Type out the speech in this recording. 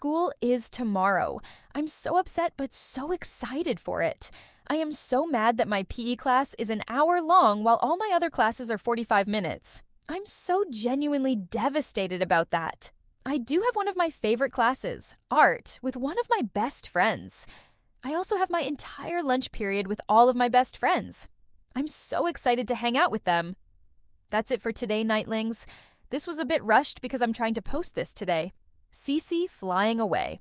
school is tomorrow. I'm so upset but so excited for it. I am so mad that my PE class is an hour long while all my other classes are 45 minutes. I'm so genuinely devastated about that. I do have one of my favorite classes, art, with one of my best friends. I also have my entire lunch period with all of my best friends. I'm so excited to hang out with them. That's it for today, Nightlings. This was a bit rushed because I'm trying to post this today. Cece flying away.